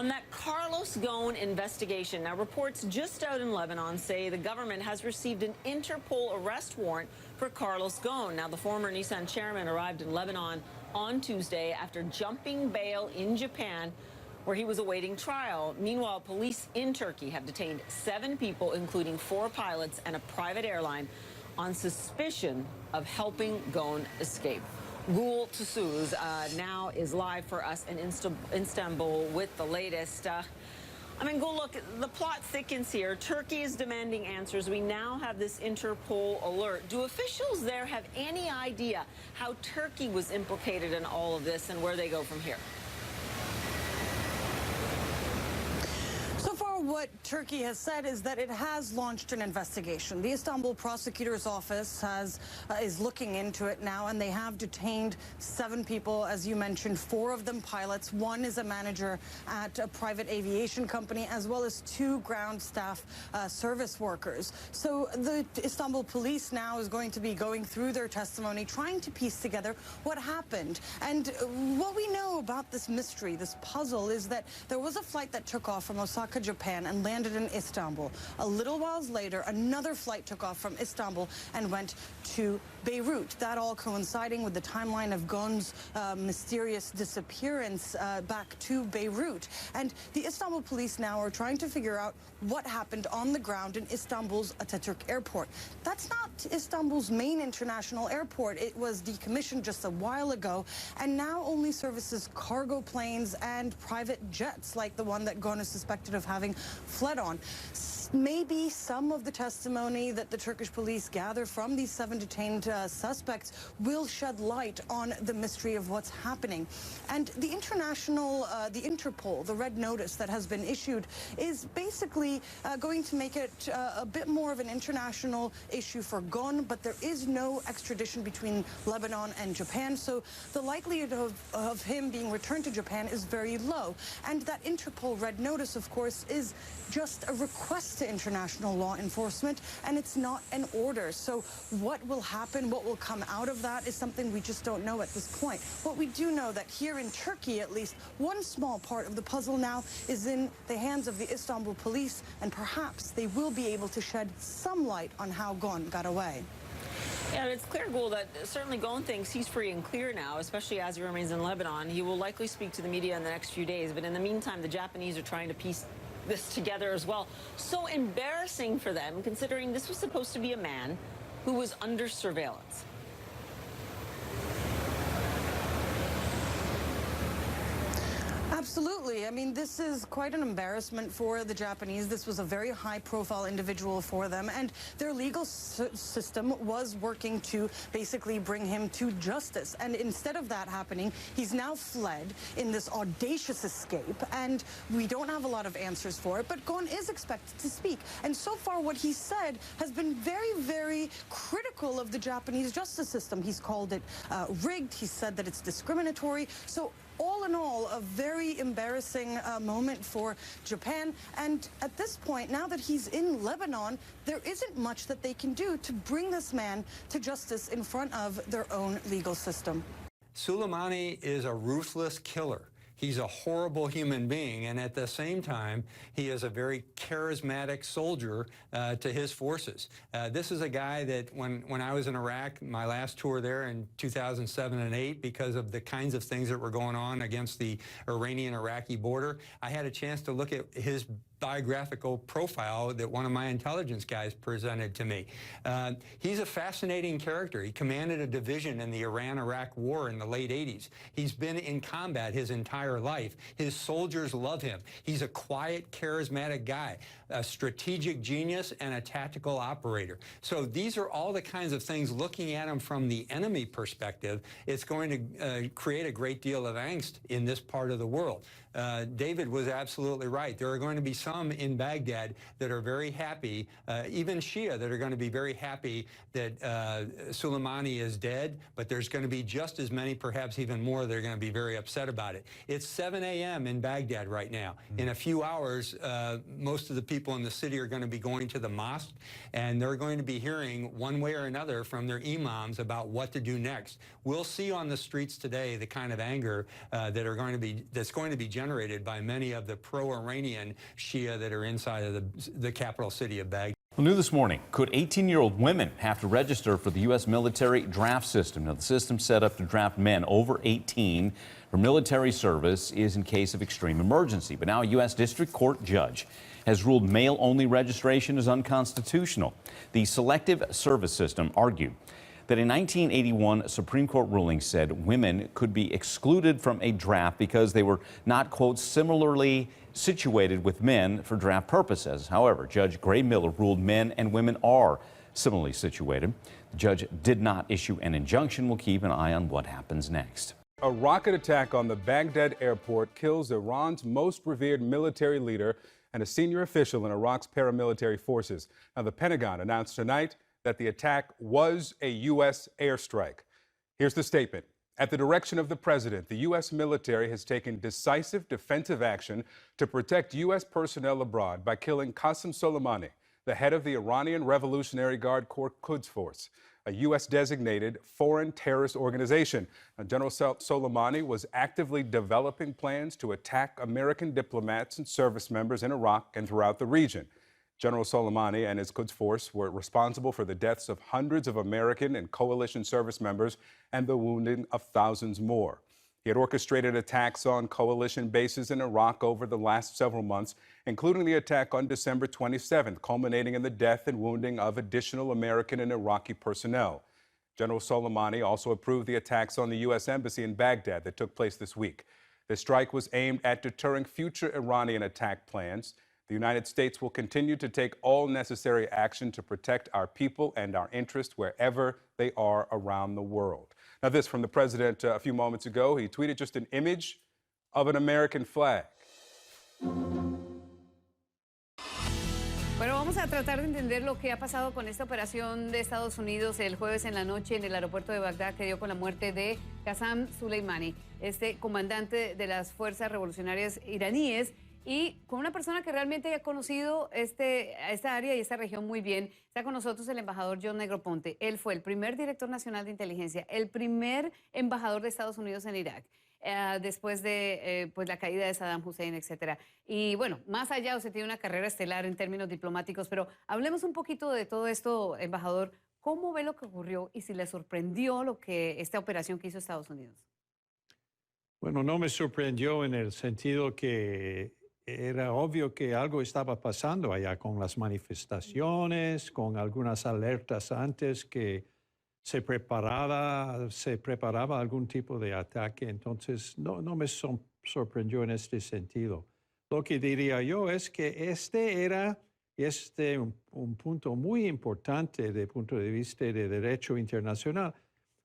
On that Carlos Ghosn investigation, now reports just out in Lebanon say the government has received an Interpol arrest warrant for Carlos Ghosn. Now, the former Nissan chairman arrived in Lebanon on Tuesday after jumping bail in Japan, where he was awaiting trial. Meanwhile, police in Turkey have detained 7 people, including 4 pilots and a private airline, on suspicion of helping Ghosn escape. Gul Tusuz now is live for us in Istanbul with the latest. Gul, look, the plot thickens here. Turkey is demanding answers. We now have this Interpol alert. Do officials there have any idea how Turkey was implicated in all of this and where they go from here? What Turkey has said is that it has launched an investigation. The Istanbul prosecutor's office is looking into it now, and they have detained 7 people, as you mentioned, 4 of them pilots. 1 is a manager at a private aviation company, as well as 2 ground staff service workers. So the Istanbul police now is going to be going through their testimony, trying to piece together what happened. And what we know about this mystery, this puzzle, is that there was a flight that took off from Osaka, Japan, and landed in Istanbul. A little while later, another flight took off from Istanbul and went to Beirut. That all coinciding with the timeline of Ghosn's mysterious disappearance back to Beirut. And the Istanbul police now are trying to figure out what happened on the ground in Istanbul's Atatürk airport. That's not Istanbul's main international airport. It was decommissioned just a while ago and now only services cargo planes and private jets like the one that Ghosn is suspected of having fled on. Maybe some of the testimony that the Turkish police gather from these 7 detained suspects will shed light on the mystery of what's happening. And the Interpol, the red notice that has been issued, is basically going to make it a bit more of an international issue for Ghosn, but there is no extradition between Lebanon and Japan, so the likelihood of him being returned to Japan is very low. And that Interpol red notice, of course, is just a request to international law enforcement, and it's not an order. So what will happen, what will come out of that, is something we just don't know at this point. What we do know that here in Turkey, at least, one small part of the puzzle now is in the hands of the Istanbul police, and perhaps they will be able to shed some light on how Ghosn got away. Yeah, it's clear, Gul, that certainly Ghosn thinks he's free and clear now, especially as he remains in Lebanon. He will likely speak to the media in the next few days, but in the meantime, the Japanese are trying to piece this together as well. So embarrassing for them, considering this was supposed to be a man who was under surveillance. Absolutely. I mean, this is quite an embarrassment for the Japanese. This was a very high-profile individual for them, and their legal system was working to basically bring him to justice. And instead of that happening, he's now fled in this audacious escape, and we don't have a lot of answers for it, but Ghosn is expected to speak. And so far, what he said has been very, very critical of the Japanese justice system. He's called it rigged. He said that it's discriminatory. So all in all, a very embarrassing moment for Japan. And at this point, now that he's in Lebanon, there isn't much that they can do to bring this man to justice in front of their own legal system. Soleimani is a ruthless killer. He's a horrible human being, and at the same time, he is a very charismatic soldier to his forces. This is a guy that when I was in Iraq, my last tour there in 2007 and 8, because of the kinds of things that were going on against the Iranian-Iraqi border, I had a chance to look at his biographical profile that one of my intelligence guys presented to me. He's a fascinating character. He commanded a division in the Iran-Iraq war in the late 80s. He's been in combat his entire life. His soldiers love him. He's a quiet, charismatic guy, a strategic genius, and a tactical operator. So these are all the kinds of things, looking at him from the enemy perspective, it's going to create a great deal of angst in this part of the world. David was absolutely right. There are going to be some in Baghdad that are very happy, even Shia, that are going to be very happy that Soleimani is dead, but there's going to be just as many, perhaps even more, that are going to be very upset about it. It's 7 a.m. in Baghdad right now. In a few hours, most of the people in the city are going to be going to the mosque, and they're going to be hearing one way or another from their imams about what to do next. We'll see on the streets today the kind of anger that's going to be generated by many of the pro-Iranian Shia that are inside of the capital city of Baghdad. Well, new this morning, could 18-year-old women have to register for the U.S. military draft system? Now, the system set up to draft men over 18 for military service is in case of extreme emergency. But now a U.S. District Court judge has ruled male-only registration is unconstitutional. The selective service system argued that a 1981 Supreme Court ruling said women could be excluded from a draft because they were not, quote, similarly situated with men for draft purposes. However, Judge Gray Miller ruled men and women are similarly situated. The judge did not issue an injunction. We'll keep an eye on what happens next. A rocket attack on the Baghdad airport kills Iran's most revered military leader and a senior official in Iraq's paramilitary forces. Now, the Pentagon announced tonight that the attack was a U.S. airstrike. Here's the statement. At the direction of the president, the U.S. military has taken decisive defensive action to protect U.S. personnel abroad by killing Qasem Soleimani, the head of the Iranian Revolutionary Guard Corps Quds Force, a U.S.-designated foreign terrorist organization. Now, General Soleimani was actively developing plans to attack American diplomats and service members in Iraq and throughout the region. General Soleimani and his Quds Force were responsible for the deaths of hundreds of American and coalition service members and the wounding of thousands more. He had orchestrated attacks on coalition bases in Iraq over the last several months, including the attack on December 27th, culminating in the death and wounding of additional American and Iraqi personnel. General Soleimani also approved the attacks on the U.S. Embassy in Baghdad that took place this week. The strike was aimed at deterring future Iranian attack plans. The United States will continue to take all necessary action to protect our people and our interests wherever they are around the world. Now, this from the president a few moments ago. He tweeted just an image of an American flag. Bueno, vamos a tratar de entender lo que ha pasado con esta operación de Estados Unidos el jueves en la noche en el aeropuerto de Bagdad que dio con la muerte de Qasem Soleimani, este comandante de las fuerzas revolucionarias iraníes, y con una persona que realmente ha conocido esta área y esta región muy bien. Está con nosotros el embajador John Negroponte. Él fue el primer director nacional de inteligencia, el primer embajador de Estados Unidos en Irak, después de pues la caída de Saddam Hussein, etcétera. Y bueno, más allá, usted tiene una carrera estelar en términos diplomáticos, pero hablemos un poquito de todo esto, embajador. ¿Cómo ve lo que ocurrió y si le sorprendió esta operación que hizo Estados Unidos? Bueno, no me sorprendió en el sentido que era obvio que algo estaba pasando allá con las manifestaciones, con algunas alertas antes que se preparaba algún tipo de ataque. Entonces, no me sorprendió en este sentido. Lo que diría yo es que este era un punto muy importante desde el punto de vista de derecho internacional,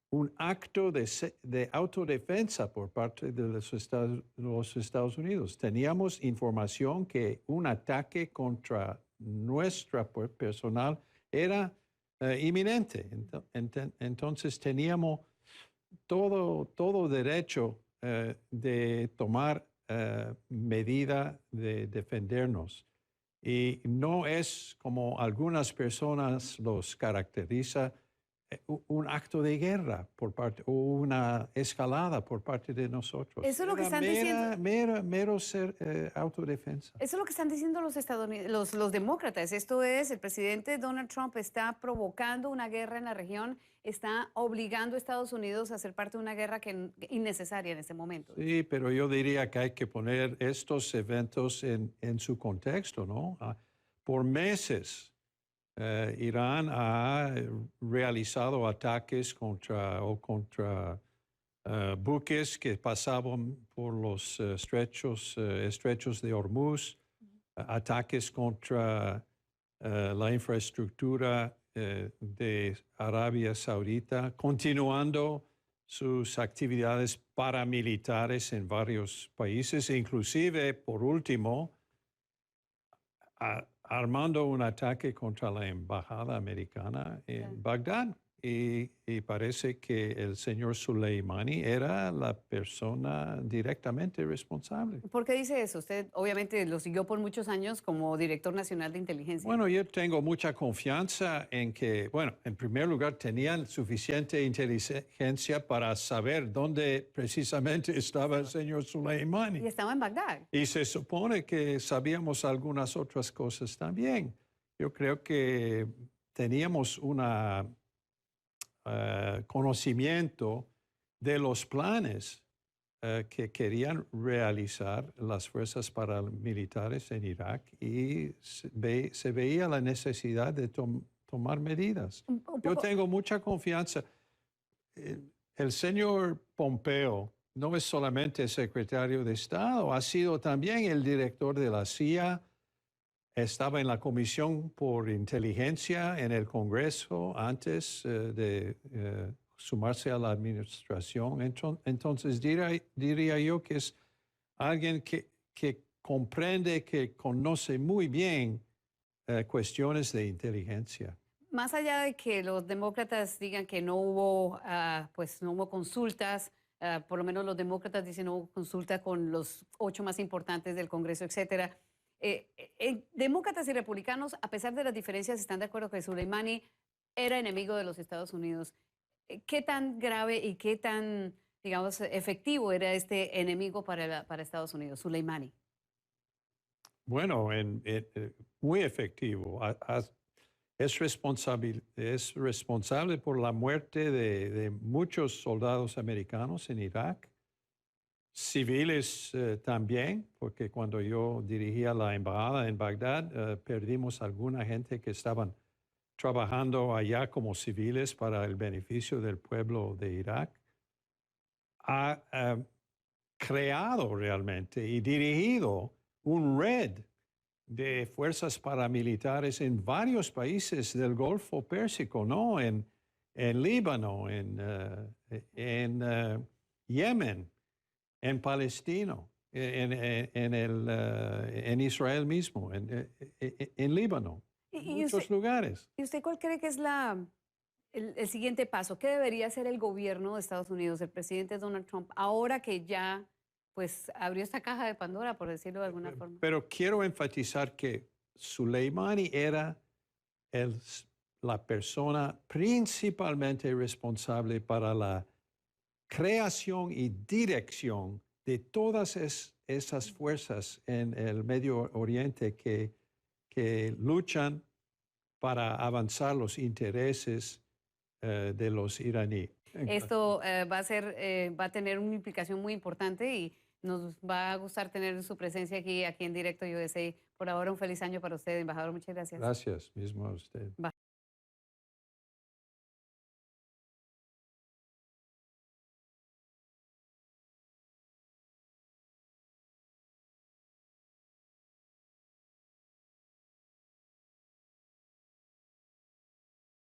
un acto de autodefensa por parte de los Estados Unidos. Teníamos información que un ataque contra nuestra personal era inminente. Entonces teníamos todo derecho de tomar medida de defendernos. Y no es como algunas personas los caracteriza un acto de guerra por parte o una escalada por parte de nosotros. Eso es lo que están diciendo. Mero ser autodefensa. Eso es lo que están diciendo los demócratas. Esto es, el presidente Donald Trump está provocando una guerra en la región, está obligando a Estados Unidos a ser parte de una guerra innecesaria en este momento. Sí, pero yo diría que hay que poner estos eventos en su contexto, ¿no? Por meses, Irán ha realizado ataques contra buques que pasaban por los estrechos de Hormuz, ataques contra la infraestructura de Arabia Saudita, continuando sus actividades paramilitares en varios países, inclusive, por último, armando un ataque contra la embajada americana en Bagdad. y parece que el señor Soleimani era la persona directamente responsable. ¿Por qué dice eso? Usted obviamente lo siguió por muchos años como director nacional de inteligencia. Bueno, yo tengo mucha confianza en que, bueno, en primer lugar, tenían suficiente inteligencia para saber dónde precisamente estaba el señor Soleimani. Y estaba en Bagdad. Y se supone que sabíamos algunas otras cosas también. Yo creo que teníamos un conocimiento de los planes que querían realizar las fuerzas paramilitares en Irak y se veía la necesidad de tomar medidas. Un Yo poco- tengo mucha confianza. El señor Pompeo no es solamente secretario de Estado, ha sido también el director de la CIA, estaba en la Comisión por Inteligencia en el Congreso antes de sumarse a la administración. Entonces diría yo que es alguien que comprende, que conoce muy bien cuestiones de inteligencia. Más allá de que los demócratas digan que no hubo, pues no hubo consultas, por lo menos los demócratas dicen no hubo consulta con los 8 más importantes del Congreso, etcétera. Demócratas y republicanos, a pesar de las diferencias, están de acuerdo que Soleimani era enemigo de los Estados Unidos. ¿Qué tan grave y qué tan, digamos, efectivo era este enemigo para Estados Unidos, Soleimani? Bueno, muy efectivo. Es responsable por la muerte de muchos soldados americanos en Irak, civiles también, porque cuando yo dirigía la embajada en Bagdad, perdimos alguna gente que estaban trabajando allá como civiles para el beneficio del pueblo de Irak. Ha creado realmente y dirigido un red de fuerzas paramilitares en varios países del Golfo Pérsico, ¿no? En Líbano, en Yemen, en Palestina, en Israel mismo, en Líbano, en muchos lugares. ¿Y usted cuál cree que es el siguiente paso? ¿Qué debería hacer el gobierno de Estados Unidos, el presidente Donald Trump, ahora que ya pues abrió esta caja de Pandora, por decirlo de alguna forma? Pero quiero enfatizar que Soleimani era la persona principalmente responsable para la creación y dirección de todas esas fuerzas en el Medio Oriente que luchan para avanzar los intereses de los iraníes. Esto va a tener una implicación muy importante y nos va a gustar tener su presencia aquí en Directo USA. Por ahora, un feliz año para usted, embajador. Muchas gracias. Gracias, mismo a usted.